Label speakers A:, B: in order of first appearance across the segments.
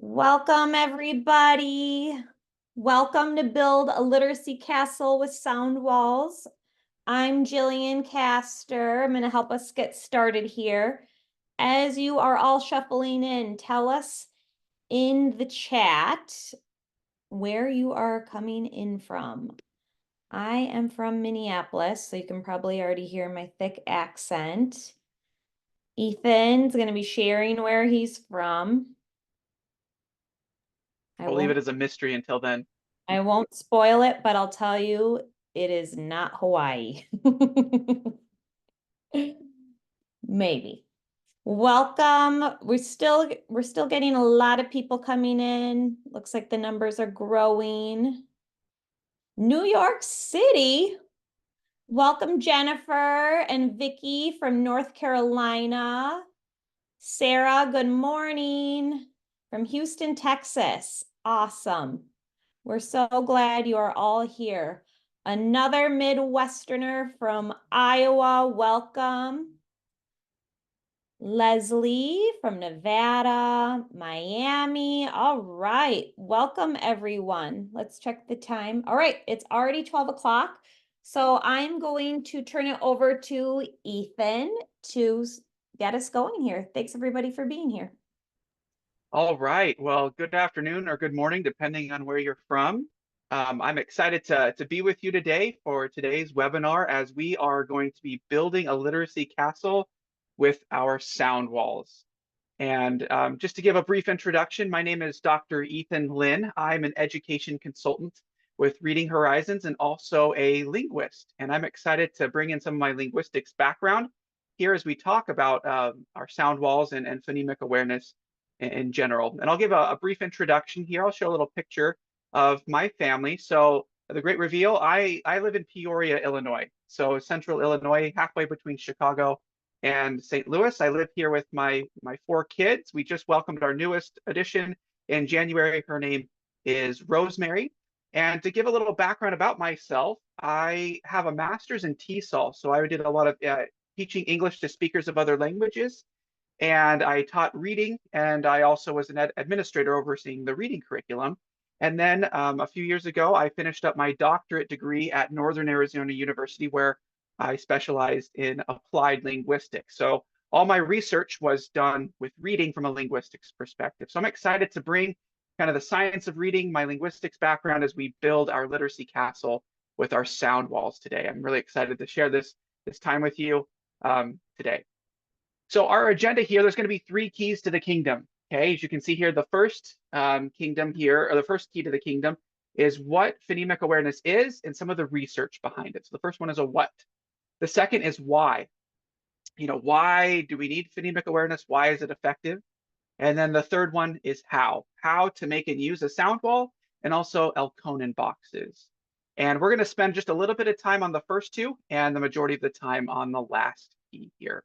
A: Welcome, everybody. Welcome to Build a Literacy Castle with Sound Walls. I'm Jillian Castor. I'm going to help us get started here. As you are all shuffling in, tell us in the chat where you are coming in from. I am from Minneapolis, so you can probably already hear my thick accent. Ethan's going to be sharing where he's from.
B: We'll leave it as a mystery until then.
A: I won't spoil it, but I'll tell you, it is not Hawaii. Maybe. Welcome. We're still getting a lot of people coming in. Looks like the numbers are growing. New York City. Welcome, Jennifer and Vicky from North Carolina. Sarah, good morning. From Houston, Texas. Awesome. We're so glad you are all here. Another Midwesterner from Iowa, welcome. Leslie from Nevada, Miami. All right, welcome everyone. Let's check the time. All right, it's already 12 o'clock. So I'm going to turn it over to Ethan to get us going here. Thanks everybody for being here.
B: All right. Well, good afternoon or good morning, depending on where you're from. I'm excited to be with you today for today's webinar as we are going to be building a literacy castle with our sound walls. And just to give a brief introduction, my name is Dr. Ethan Lin. I'm an education consultant with Reading Horizons and also a linguist. And I'm excited to bring in some of my linguistics background here as we talk about our sound walls and phonemic awareness in general. And I'll give a brief introduction here. I'll show a little picture of my family. So the great reveal, I live in Peoria, Illinois. So central Illinois, halfway between Chicago and St. Louis. I live here with my four kids. We just welcomed our newest addition in January. Her name is Rosemary. And to give a little background about myself, I have a master's in TESOL. So I did a lot of teaching English to speakers of other languages. And I taught reading, and I also was an administrator overseeing the reading curriculum. And then a few years ago, I finished up my doctorate degree at Northern Arizona University, where I specialized in applied linguistics. So all my research was done with reading from a linguistics perspective. So I'm excited to bring kind of the science of reading, my linguistics background as we build our literacy castle with our sound walls today. I'm really excited to share this time with you today. So our agenda here, there's going to be three keys to the kingdom. Okay, as you can see here, the first kingdom here, or the first key to the kingdom, is what phonemic awareness is and some of the research behind it. So the first one is a what. The second is why. Why do we need phonemic awareness? Why is it effective? And then the third one is how. How to make and use a sound wall and also Elkonin boxes. And we're going to spend just a little bit of time on the first two and the majority of the time on the last key here.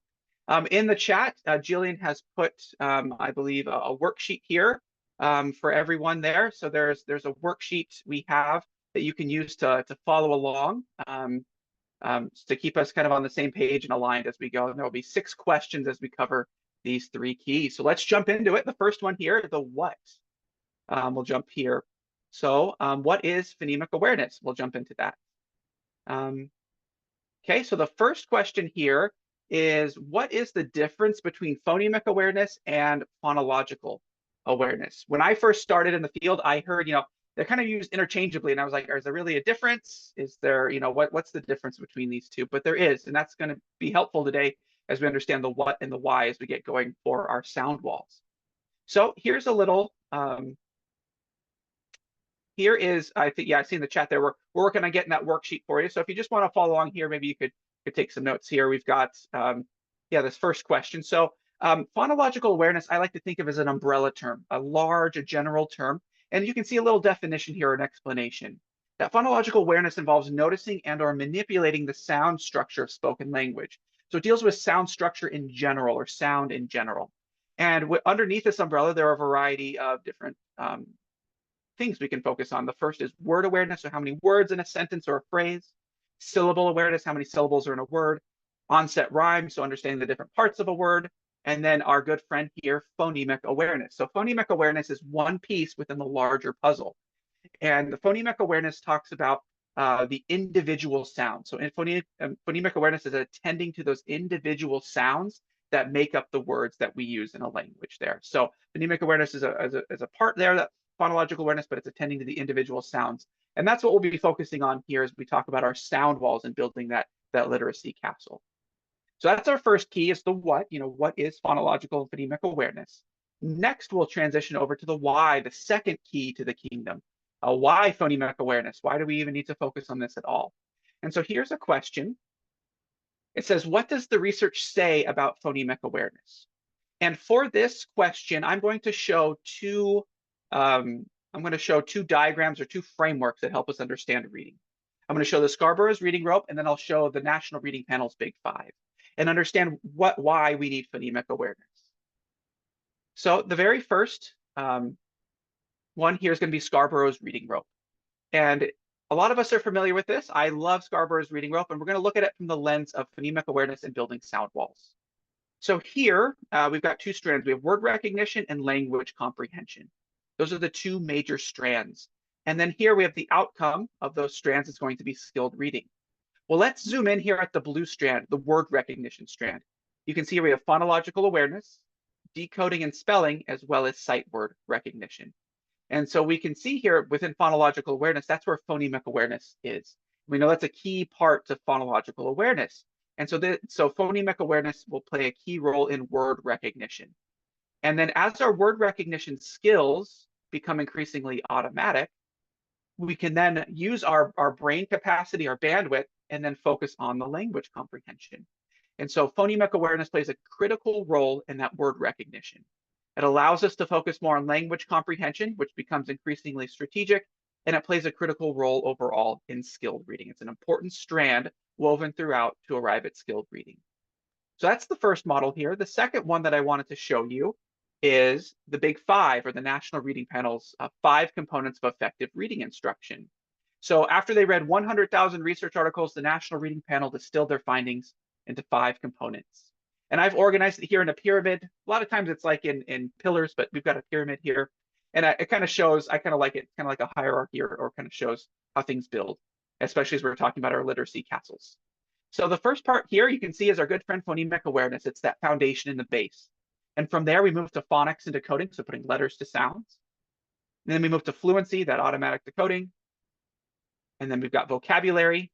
B: In the chat, Jillian has put, I believe, a worksheet here for everyone there. So there's a worksheet we have that you can use to follow along to keep us kind of on the same page and aligned as we go. And there will be 6 questions as we cover these 3 keys. So let's jump into it. The first one here, the what. We'll jump here. So what is phonemic awareness? We'll jump into that. Okay, so the first question here is what is the difference between phonemic awareness and phonological awareness? When I first started in the field, I heard, they're kind of used interchangeably. And I was like, is there really a difference? Is there, what's the difference between these two? But there is, and that's going to be helpful today as we understand the what and the why as we get going for our sound walls. So here's a little, here is, I think, yeah, I see in the chat there, we're working on getting that worksheet for you. So if you just want to follow along here, maybe you could take some notes here. We've got, this first question. So phonological awareness, I like to think of as an umbrella term, a large, a general term. And you can see a little definition here, an explanation. That phonological awareness involves noticing and or manipulating the sound structure of spoken language. So it deals with sound structure in general or sound in general. And underneath this umbrella, there are a variety of different things we can focus on. The first is word awareness, so how many words in a sentence or a phrase. Syllable awareness, how many syllables are in a word. Onset rhyme, so understanding the different parts of a word. and then our good friend here, phonemic awareness. So phonemic awareness is one piece within the larger puzzle. And the phonemic awareness talks about the individual sounds. So in phonemic awareness is attending to those individual sounds that make up the words that we use in a language there. So phonemic awareness is a part there, that phonological awareness, but it's attending to the individual sounds. And that's what we'll be focusing on here as we talk about our sound walls and building that literacy castle. So that's our first key, is the what, what is phonological and phonemic awareness. Next, we'll transition over to the why, the second key to the kingdom. Why phonemic awareness? Why do we even need to focus on this at all? And so here's a question. It says, what does the research say about phonemic awareness? And for this question, I'm going to show two diagrams or two frameworks that help us understand reading. I'm going to show the Scarborough's reading rope, and then I'll show the National Reading Panel's Big Five, and understand why we need phonemic awareness. So the very first one here is going to be Scarborough's reading rope. And a lot of us are familiar with this. I love Scarborough's reading rope, and we're going to look at it from the lens of phonemic awareness and building sound walls. So here we've got two strands. We have word recognition and language comprehension. Those are the two major strands. And then here we have the outcome of those strands is going to be skilled reading. Well, let's zoom in here at the blue strand, the word recognition strand. You can see we have phonological awareness, decoding and spelling, as well as sight word recognition. And so we can see here within phonological awareness, that's where phonemic awareness is. We know that's a key part to phonological awareness. And so phonemic awareness will play a key role in word recognition. And then as our word recognition skills become increasingly automatic, we can then use our brain capacity, our bandwidth, and then focus on the language comprehension. And so phonemic awareness plays a critical role in that word recognition. It allows us to focus more on language comprehension, which becomes increasingly strategic, and it plays a critical role overall in skilled reading. It's an important strand woven throughout to arrive at skilled reading. So that's the first model here. The second one that I wanted to show you is the Big Five, or the National Reading Panel's 5 components of effective reading instruction. So after they read 100,000 research articles, the National Reading Panel distilled their findings into 5 components. And I've organized it here in a pyramid. A lot of times it's like in pillars, but we've got a pyramid here. And it kind of shows, I kind of like it, kind of like a hierarchy, or kind of shows how things build, especially as we're talking about our literacy castles. So the first part here you can see is our good friend phonemic awareness. It's that foundation in the base. And from there we move to phonics and decoding, so putting letters to sounds. And then we move to fluency, that automatic decoding. And then we've got vocabulary,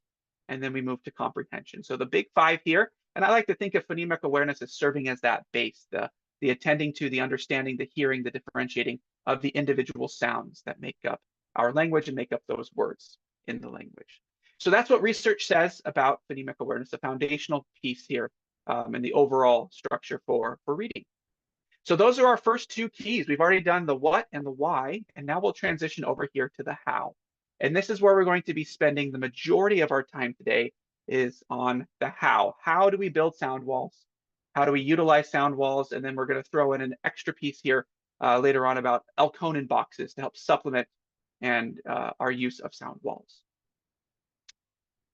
B: and then we move to comprehension. So the Big Five here, and I like to think of phonemic awareness as serving as that base, the attending to, the understanding, the hearing, the differentiating of the individual sounds that make up our language and make up those words in the language. So that's what research says about phonemic awareness, the foundational piece here, and the overall structure for reading. So those are our first two keys. We've already done the what and the why, and now we'll transition over here to the how. And this is where we're going to be spending the majority of our time today, is on the how. How do we build sound walls? How do we utilize sound walls? And then we're going to throw in an extra piece here later on about Elkonin boxes to help supplement and our use of sound walls.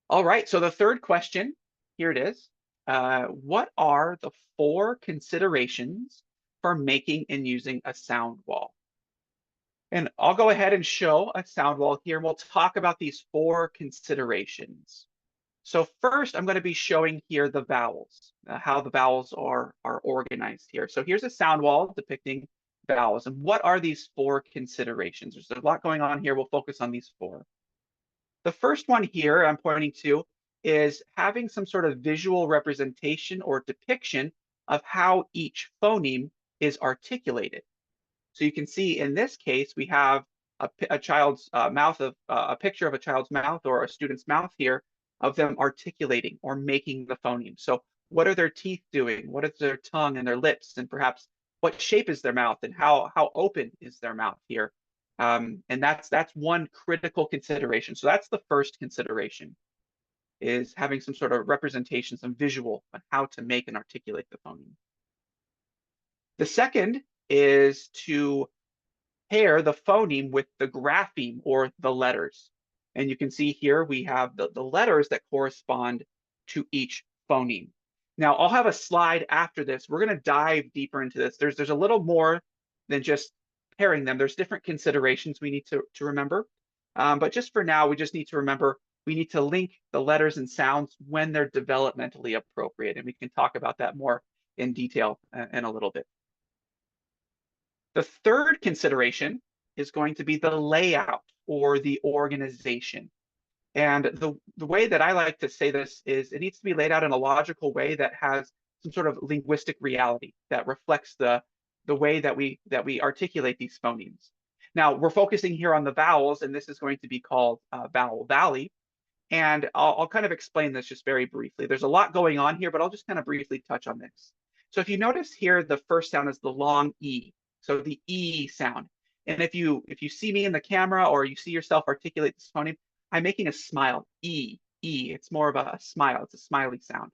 B: All right, so the third question, here it is. What are the 4 considerations for making and using a sound wall? And I'll go ahead and show a sound wall here, and we'll talk about these 4 considerations. So first, I'm going to be showing here the vowels, how the vowels are organized here. So here's a sound wall depicting vowels. And what are these 4 considerations? There's a lot going on here. We'll focus on these 4. The first one here I'm pointing to is having some sort of visual representation or depiction of how each phoneme is articulated. So you can see in this case, we have a child's mouth, of a picture of a child's mouth or a student's mouth here, of them articulating or making the phoneme. So what are their teeth doing? What is their tongue and their lips? And perhaps what shape is their mouth, and how open is their mouth here? And that's one critical consideration. So that's the first consideration, is having some sort of representation, some visual on how to make and articulate the phoneme. The second is to pair the phoneme with the grapheme, or the letters. And you can see here we have the letters that correspond to each phoneme. Now, I'll have a slide after this. We're going to dive deeper into this. There's a little more than just pairing them. There's different considerations we need to remember. But just for now, we just need to remember we need to link the letters and sounds when they're developmentally appropriate. And we can talk about that more in detail in a little bit. The third consideration is going to be the layout or the organization. And the way that I like to say this is it needs to be laid out in a logical way that has some sort of linguistic reality that reflects the way that we articulate these phonemes. Now, we're focusing here on the vowels, and this is going to be called vowel valley. And I'll kind of explain this just very briefly. There's a lot going on here, but I'll just kind of briefly touch on this. So if you notice here, the first sound is the long E. So the E sound. And if you see me in the camera or you see yourself articulate this phoneme, I'm making a smile, E, E. It's more of a smile. It's a smiley sound.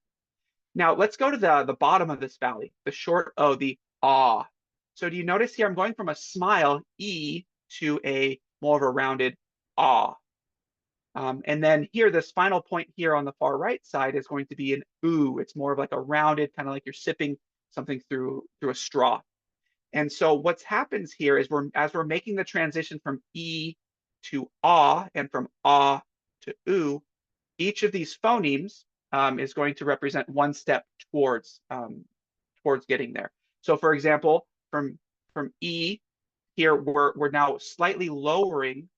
B: Now let's go to the bottom of this valley, the short O, the ah. So do you notice here I'm going from a smile, E, to a more of a rounded ah. And then here, this final point here on the far right side is going to be an oo. It's more of like a rounded, kind of like you're sipping something through a straw. And so what happens here is as we're making the transition from E to ah and from ah to oo, each of these phonemes is going to represent one step towards getting there. So for example, from E here, we're now slightly lowering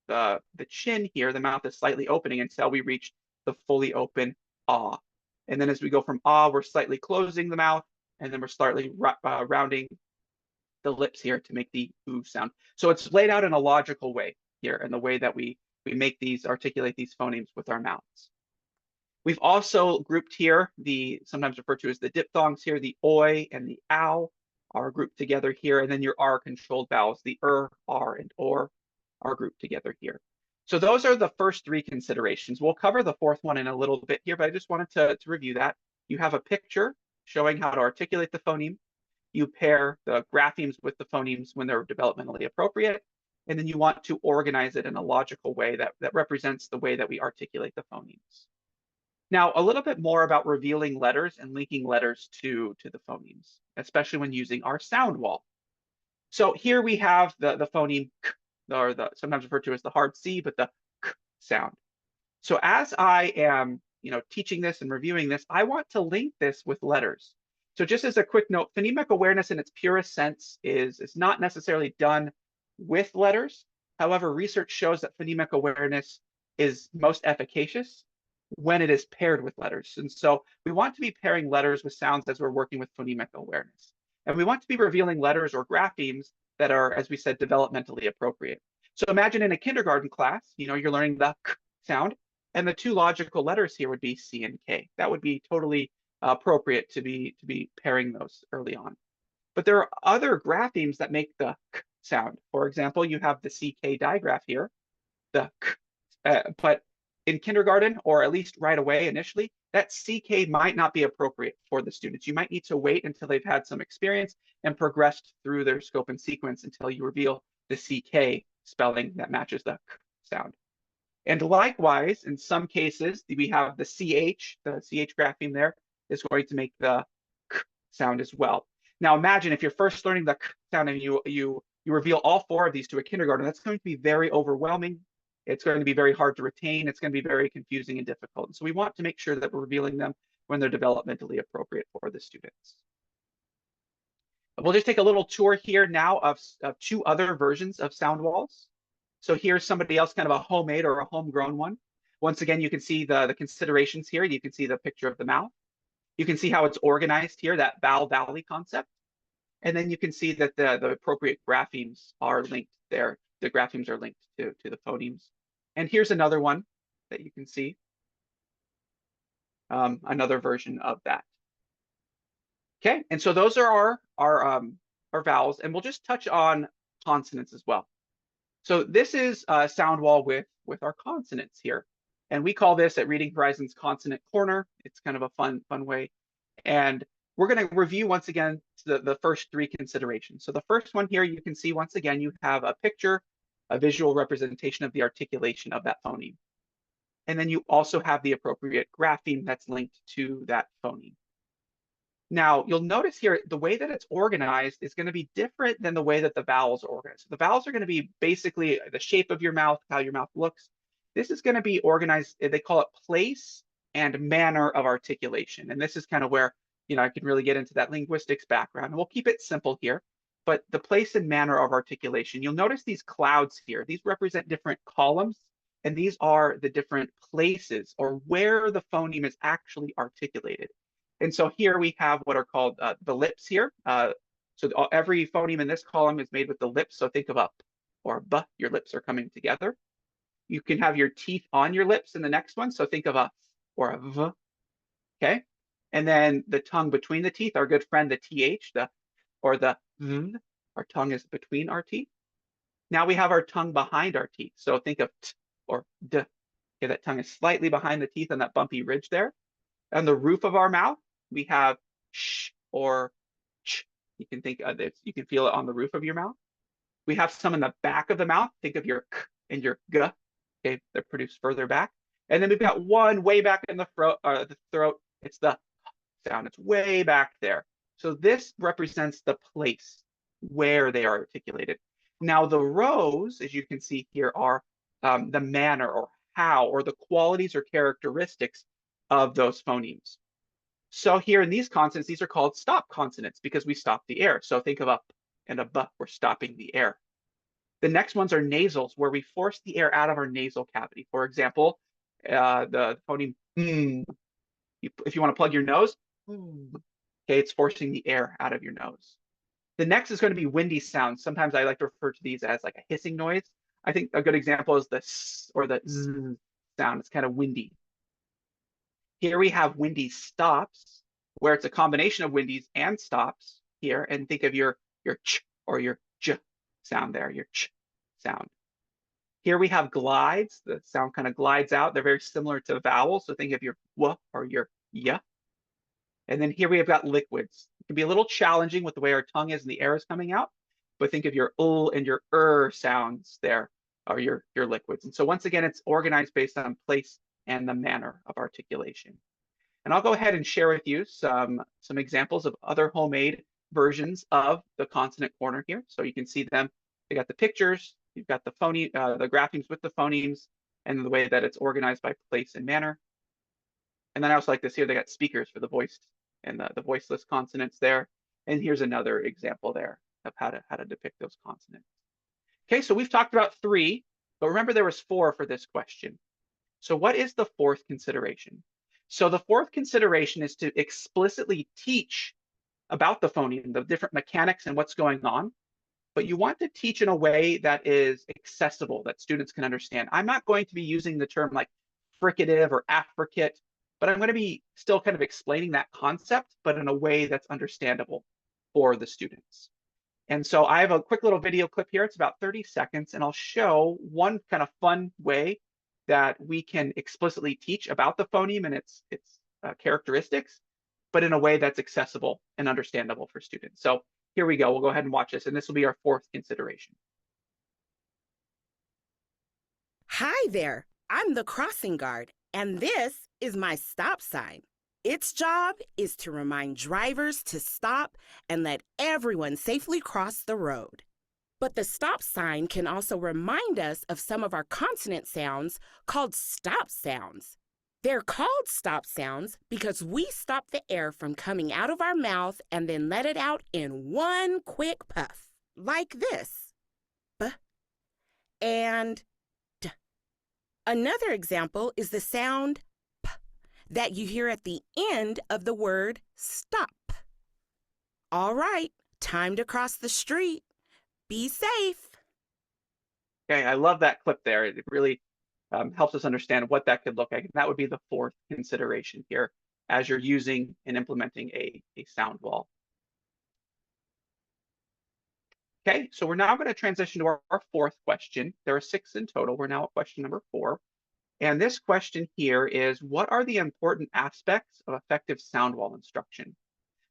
B: the chin here. The mouth is slightly opening until we reach the fully open ah. And then as we go from ah, we're slightly closing the mouth, and then we're slightly rounding the lips here to make the oo sound. So it's laid out in a logical way here in the way that we articulate these phonemes with our mouths. We've also grouped here sometimes referred to as the diphthongs here, the oi and the ow are grouped together here, and then your R controlled vowels, the R, and or are grouped together here. So those are the first three considerations. We'll cover the fourth one in a little bit here, but I just wanted to review that. You have a picture showing how to articulate the phoneme. You pair the graphemes with the phonemes when they're developmentally appropriate, and then you want to organize it in a logical way that represents the way that we articulate the phonemes. Now, a little bit more about revealing letters and linking letters to the phonemes, especially when using our sound wall. So here we have the phoneme k, or sometimes referred to as the hard C, but the k sound. So as I am, teaching this and reviewing this, I want to link this with letters. So just as a quick note, phonemic awareness in its purest sense is not necessarily done with letters. However, research shows that phonemic awareness is most efficacious when it is paired with letters. And so we want to be pairing letters with sounds as we're working with phonemic awareness. And we want to be revealing letters or graphemes that are, as we said, developmentally appropriate. So imagine in a kindergarten class, you're learning the k sound, and the two logical letters here would be C and K. That would be totally appropriate to be pairing those early on. But there are other graphemes that make the k sound. For example, you have the CK digraph here, the k, but in kindergarten, or at least right away initially, that CK might not be appropriate for the students. You might need to wait until they've had some experience and progressed through their scope and sequence until you reveal the CK spelling that matches the k sound. And likewise, in some cases, we have the CH grapheme there is going to make the k sound as well. Now imagine if you're first learning the k sound and you reveal all four of these to a kindergarten, that's going to be very overwhelming. It's going to be very hard to retain. It's going to be very confusing and difficult. And so we want to make sure that we're revealing them when they're developmentally appropriate for the students. We'll just take a little tour here now of two other versions of sound walls. So here's somebody else, kind of a homemade or a homegrown one. Once again, you can see the considerations here. You can see the picture of the mouth. You can see how it's organized here, that vowel valley concept. And then you can see that the appropriate graphemes are linked there. The graphemes are linked to the phonemes. And here's another one that you can see, another version of that. Okay, and so those are our vowels, and we'll just touch on consonants as well. So this is a sound wall with our consonants here. And we call this at Reading Horizons Consonant Corner. It's kind of a fun way. And we're going to review once again the first three considerations. So the first one here, you can see once again, you have a picture, a visual representation of the articulation of that phoneme. And then you also have the appropriate grapheme that's linked to that phoneme. Now, you'll notice here, the way that it's organized is going to be different than the way that the vowels are organized. The vowels are going to be basically the shape of your mouth, how your mouth looks. This is going to be organized, they call it place and manner of articulation. And this is kind of where, I can really get into that linguistics background. And we'll keep it simple here. But the place and manner of articulation, you'll notice these clouds here. These represent different columns, and these are the different places or where the phoneme is actually articulated. And so here we have what are called the lips here. So every phoneme in this column is made with the lips. So think of up or a b, your lips are coming together. You can have your teeth on your lips in the next one. So think of a or a v, okay? And then the tongue between the teeth, our good friend, the th, or the v, our tongue is between our teeth. Now we have our tongue behind our teeth. So think of t or d. Okay, that tongue is slightly behind the teeth on that bumpy ridge there. On the roof of our mouth, we have sh or ch. You can think of this, you can feel it on the roof of your mouth. We have some in the back of the mouth. Think of your k and your g. Okay, they're produced further back. And then we've got one way back in the throat. It's the sound. It's way back there. So this represents the place where they are articulated. Now the rows, as you can see here, are the manner or how, or the qualities or characteristics of those phonemes. So here in these consonants, these are called stop consonants because we stop the air. So think of a p and a b, we're stopping the air. The next ones are nasals, where we force the air out of our nasal cavity. For example, the phoneme if you want to plug your nose, okay, it's forcing the air out of your nose. The next is going to be windy sounds. Sometimes I like to refer to these as like a hissing noise. I think a good example is the s or the z sound. It's kind of windy. Here we have windy stops, where it's a combination of windies and stops here. And think of your ch or your j sound there, your ch sound. Here we have glides. The sound kind of glides out. They're very similar to vowels. So think of your w or your y. And then here we have got liquids. It can be a little challenging with the way our tongue is and the air is coming out, but think of your and your sounds there are your liquids. And so once again, it's organized based on place and the manner of articulation. And I'll go ahead and share with you some examples of other homemade versions of the consonant corner here. So you can see them. They got the pictures, you've got the phoneme, the graphemes with the phonemes, and the way that it's organized by place and manner. And then I also like this here, they got speakers for the voiced and the voiceless consonants there. And here's another example there of how to depict those consonants. Okay, so we've talked about 3, but remember there was 4 for this question. So what is the 4th consideration? So the 4th consideration is to explicitly teach about the phoneme, the different mechanics and what's going on, but you want to teach in a way that is accessible, that students can understand. I'm not going to be using the term like fricative or affricate, but I'm going to be still kind of explaining that concept, but in a way that's understandable for the students. And so I have a quick little video clip here. It's about 30 seconds, and I'll show one kind of fun way that we can explicitly teach about the phoneme and its characteristics, but in a way that's accessible and understandable for students. So here we go. We'll go ahead and watch this, and this will be our 4th consideration.
C: Hi there, I'm the crossing guard, and this is my stop sign. Its job is to remind drivers to stop and let everyone safely cross the road. But the stop sign can also remind us of some of our consonant sounds called stop sounds. They're called stop sounds because we stop the air from coming out of our mouth and then let it out in one quick puff, like this. B and D. Another example is the sound P that you hear at the end of the word stop. All right, time to cross the street. Be safe.
B: Okay, I love that clip there. It really helps us understand what that could look like. And that would be the 4th consideration here as you're using and implementing a sound wall. Okay, so we're now going to transition to our 4th question. There are 6 in total. We're now at question number 4. And this question here is, what are the important aspects of effective sound wall instruction?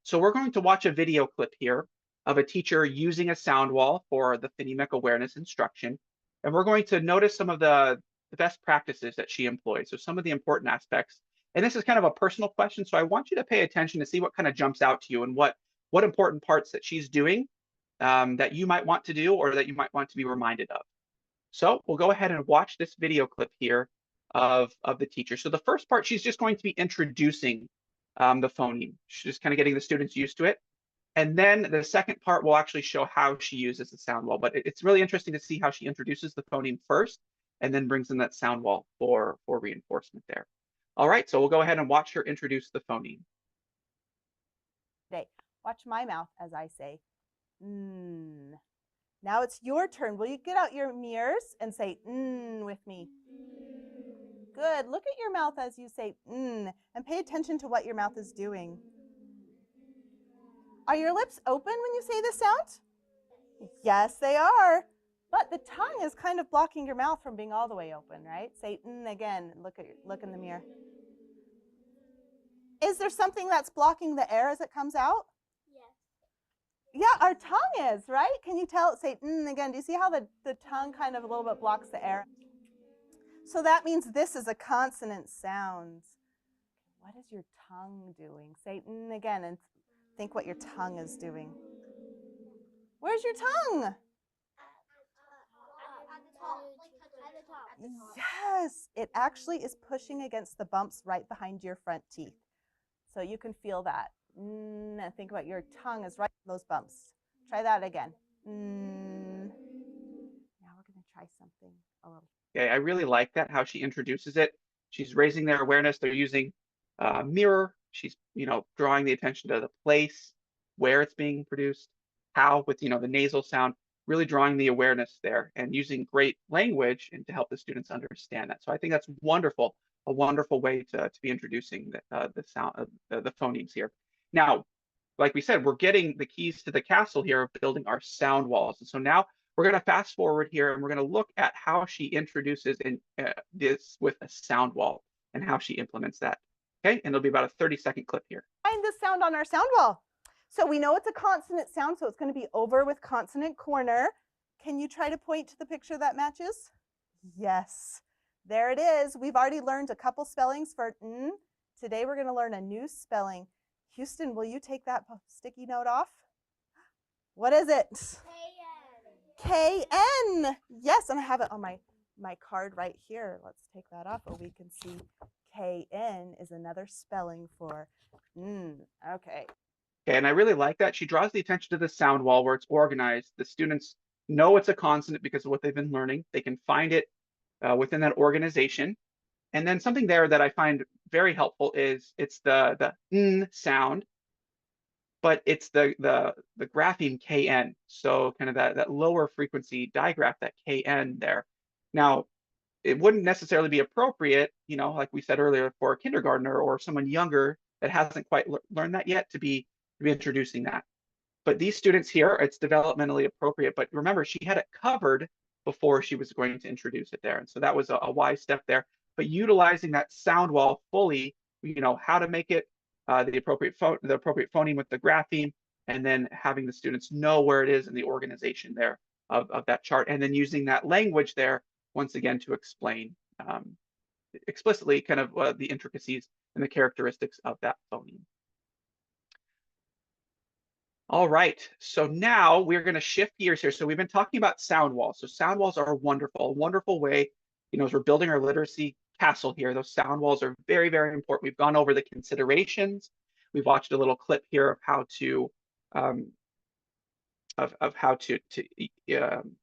B: So we're going to watch a video clip here of a teacher using a sound wall for the phonemic awareness instruction. And we're going to notice some of the best practices that she employs. So some of the important aspects And this is kind of a personal question, so I want you to pay attention to see what kind of jumps out to you and what important parts that she's doing that you might want to do or that you might want to be reminded of. So we'll go ahead and watch this video clip here of the teacher. So the first part, she's just going to be introducing the phoneme. She's just kind of getting the students used to it. And then the second part will actually show how she uses the sound wall. But it's really interesting to see how she introduces the phoneme first and then brings in that sound wall for reinforcement there. All right, so we'll go ahead and watch her introduce the phoneme.
D: Today, watch my mouth as I say, mm. Now it's your turn. Will you get out your mirrors and say, with me? Good. Look at your mouth as you say, and pay attention to what your mouth is doing. Are your lips open when you say this sound? Yes, they are. But the tongue is kind of blocking your mouth from being all the way open, right? Say again. Look in the mirror. Is there something that's blocking the air as it comes out? Yes. Yeah, our tongue is, right? Can you tell? Say again. Do you see how the tongue kind of a little bit blocks the air? So that means this is a consonant sound. What is your tongue doing? Say again and think what your tongue is doing. Where's your tongue? Yes, it actually is pushing against the bumps right behind your front teeth. So you can feel that. Think about your tongue is right in those bumps. Try that again. Now we're going to try something a little.
B: Okay, I really like that, how she introduces it. She's raising their awareness. They're using mirror. She's, drawing the attention to the place, where it's being produced, how with, the nasal sound, really drawing the awareness there and using great language and to help the students understand that. So I think that's wonderful, a wonderful way to be introducing the sound of the phonemes here. Now, like we said, we're getting the keys to the castle here of building our sound walls. And so now we're going to fast forward here and we're going to look at how she introduces this with a sound wall and how she implements that. Okay, and it'll be about a 30-second clip here.
D: Find this sound on our sound wall. So we know it's a consonant sound, so it's going to be over with consonant corner. Can you try to point to the picture that matches? Yes, there it is. We've already learned a couple spellings for n. Today we're going to learn a new spelling. Houston, will you take that sticky note off? What is it? K-N. K-N. Yes, and I have it on my card right here. Let's take that off so we can see K-N is another spelling for okay.
B: Okay, and I really like that. She draws the attention to the sound wall where it's organized. The students know it's a consonant because of what they've been learning. They can find it within that organization. And then something there that I find very helpful is it's the n sound, but it's the grapheme KN. So kind of that lower frequency digraph, that KN there. Now, it wouldn't necessarily be appropriate, like we said earlier, for a kindergartner or someone younger that hasn't quite learned that yet to be introducing that. But these students here, it's developmentally appropriate. But remember, she had it covered before she was going to introduce it there. And so that was a wise step there. But utilizing that sound wall fully, how to make it the appropriate phoneme with the grapheme, and then having the students know where it is in the organization there of that chart, and then using that language there once again to explain explicitly kind of the intricacies and the characteristics of that phoneme. All right, so now we're going to shift gears here. So we've been talking about sound walls. So sound walls are a wonderful way, as we're building our literacy castle here. Those sound walls are very, very important. We've gone over the considerations. We've watched a little clip here of how to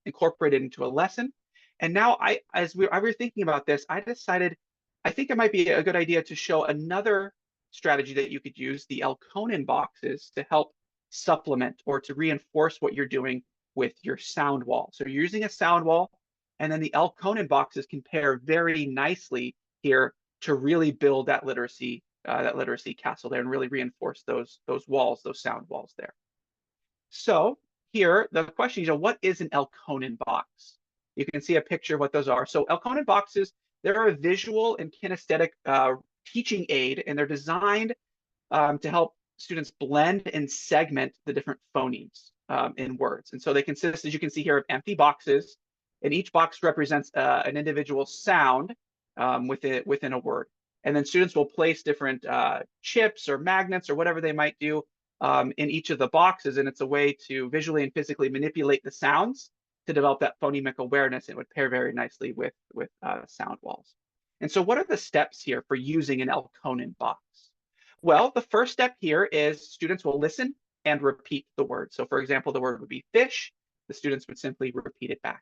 B: incorporate it into a lesson. And now, as we were thinking about this, I decided I think it might be a good idea to show another strategy that you could use, the Elkonin boxes, to help supplement or to reinforce what you're doing with your sound wall. So you're using a sound wall, and then the Elkonin boxes can pair very nicely here to really build that literacy castle there and really reinforce those walls, those sound walls there. So here, the question is, what is an Elkonin box? You can see a picture of what those are. So Elkonin boxes, they're a visual and kinesthetic teaching aid, and they're designed to help students blend and segment the different phonemes in words. And so they consist, as you can see here, of empty boxes, and each box represents an individual sound within a word. And then students will place different chips or magnets or whatever they might do in each of the boxes. And it's a way to visually and physically manipulate the sounds to develop that phonemic awareness. It would pair very nicely with sound walls. And so what are the steps here for using an Elkonin box? Well, the first step here is students will listen and repeat the word. So for example, the word would be fish. The students would simply repeat it back.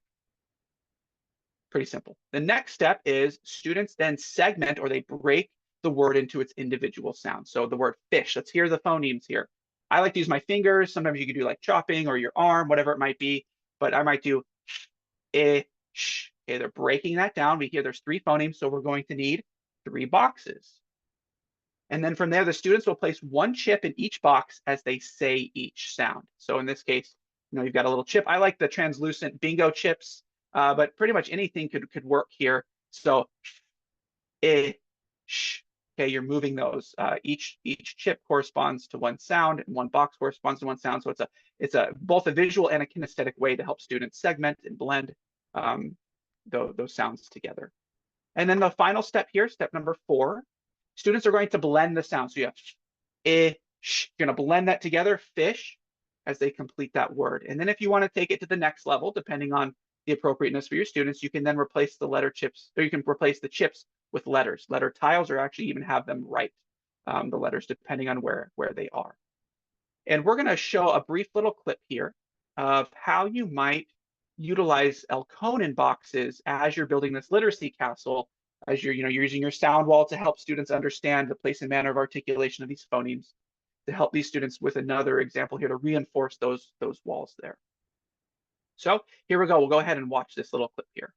B: Pretty simple. The next step is students then segment or they break the word into its individual sounds. So the word fish, let's hear the phonemes here. I like to use my fingers. Sometimes you can do like chopping or your arm, whatever it might be, but I might do sh. Okay, they're breaking that down. We hear there's 3 phonemes, so we're going to need 3 boxes. And then from there, the students will place 1 chip in each box as they say each sound. So in this case, you've got a little chip. I like the translucent bingo chips, but pretty much anything could work here. So sh. Okay, you're moving those. Each chip corresponds to 1 sound, and 1 box corresponds to 1 sound. So it's both a visual and a kinesthetic way to help students segment and blend those sounds together. And then the final step here, step number 4, students are going to blend the sound. So you have sh. You're going to blend that together, fish, as they complete that word. And then if you want to take it to the next level, depending on the appropriateness for your students, you can then replace the letter chips, or you can replace the chips with letters, letter tiles, or actually even have them write the letters depending on where they are. And we're going to show a brief little clip here of how you might utilize Elkonin boxes as you're building this literacy castle, as you're using your sound wall to help students understand the place and manner of articulation of these phonemes, to help these students with another example here to reinforce those walls there. So here we go. We'll go ahead and watch this little clip here.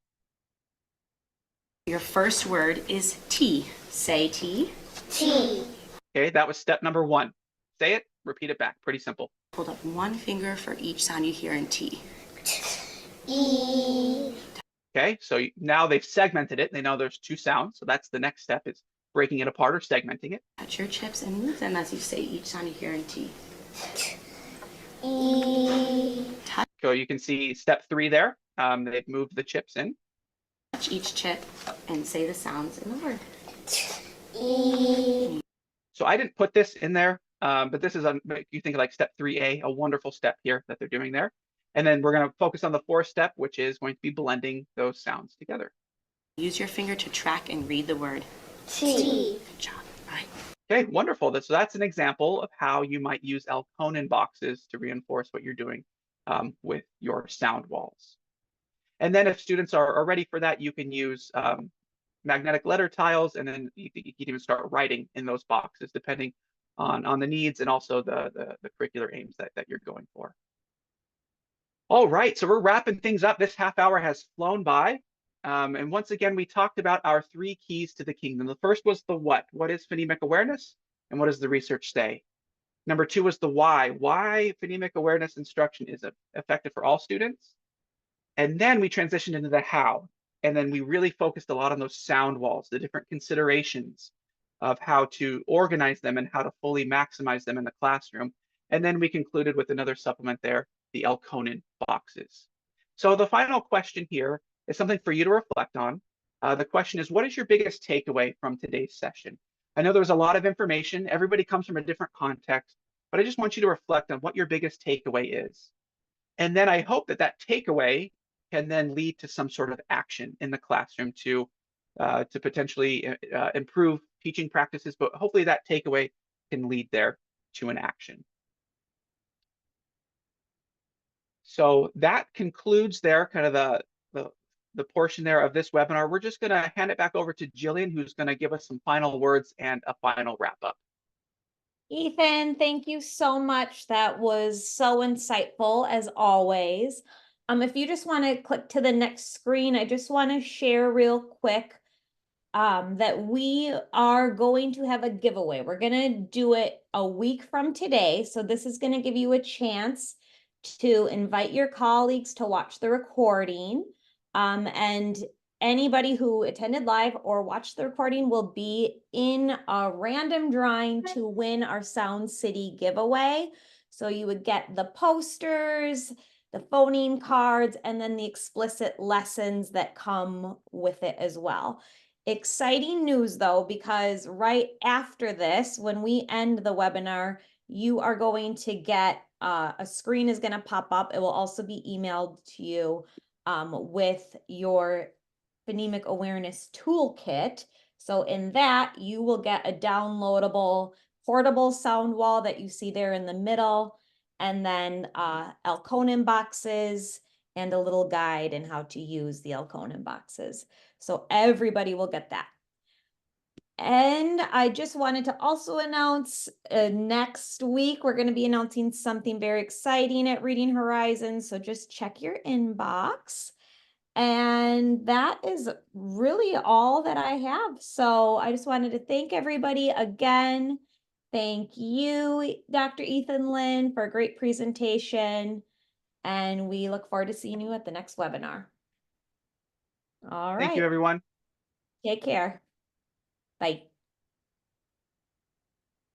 E: Your first word is T. Say T.
F: T.
B: Okay, that was step number 1. Say it, repeat it back. Pretty simple.
E: Hold up 1 finger for each sound you hear in T.
F: E.
B: Okay, so now they've segmented it. They know there's 2 sounds. So that's the next step, is breaking it apart or segmenting it.
E: Touch your chips and move them as you say each sound you hear in T.
F: E.
B: So you can see step 3 there. They've moved the chips in.
E: Touch each chip and say the sounds in the word.
F: E.
B: So I didn't put this in there, but this is, you think like step 3A, a wonderful step here that they're doing there. And then we're going to focus on the 4th step, which is going to be blending those sounds together.
E: Use your finger to track and read the word.
F: T.
E: Good job. All right.
B: Okay, wonderful. So that's an example of how you might use Elkonin boxes to reinforce what you're doing with your sound walls. And then if students are ready for that, you can use magnetic letter tiles, and then you can even start writing in those boxes depending on the needs and also the curricular aims that you're going for. All right, so we're wrapping things up. This half hour has flown by. And once again, we talked about our 3 keys to the kingdom. The first was the what. What is phonemic awareness? And what does the research say? Number 2 was the why. Why phonemic awareness instruction is effective for all students. And then we transitioned into the how. And then we really focused a lot on those sound walls, the different considerations of how to organize them and how to fully maximize them in the classroom. And then we concluded with another supplement there, the Elkonin boxes. So the final question here is something for you to reflect on. The question is, what is your biggest takeaway from today's session? I know there was a lot of information. Everybody comes from a different context, but I just want you to reflect on what your biggest takeaway is. And then I hope that takeaway can then lead to some sort of action in the classroom to potentially improve teaching practices, but hopefully that takeaway can lead there to an action. So that concludes there kind of the portion there of this webinar. We're just going to hand it back over to Jillian, who's going to give us some final words and a final wrap up.
A: Ethan, thank you so much. That was so insightful as always. If you just want to click to the next screen, I just want to share real quick that we are going to have a giveaway. We're going to do it a week from today. So this is going to give you a chance to invite your colleagues to watch the recording. And anybody who attended live or watched the recording will be in a random drawing to win our Sound City giveaway. So you would get the posters, the phoneme cards, and then the explicit lessons that come with it as well. Exciting news though, because right after this, when we end the webinar, you are going to get a screen is going to pop up. It will also be emailed to you with your phonemic awareness toolkit. So in that, you will get a downloadable portable sound wall that you see there in the middle, and then Elkonin boxes and a little guide in how to use the Elkonin boxes. So everybody will get that. And I just wanted to also announce next week, we're going to be announcing something very exciting at Reading Horizons. So just check your inbox. And that is really all that I have. So I just wanted to thank everybody again. Thank you, Dr. Ethan Lynn, for a great presentation. And we look forward to seeing you at the next webinar. All right.
B: Thank you, everyone.
A: Take care. Bye.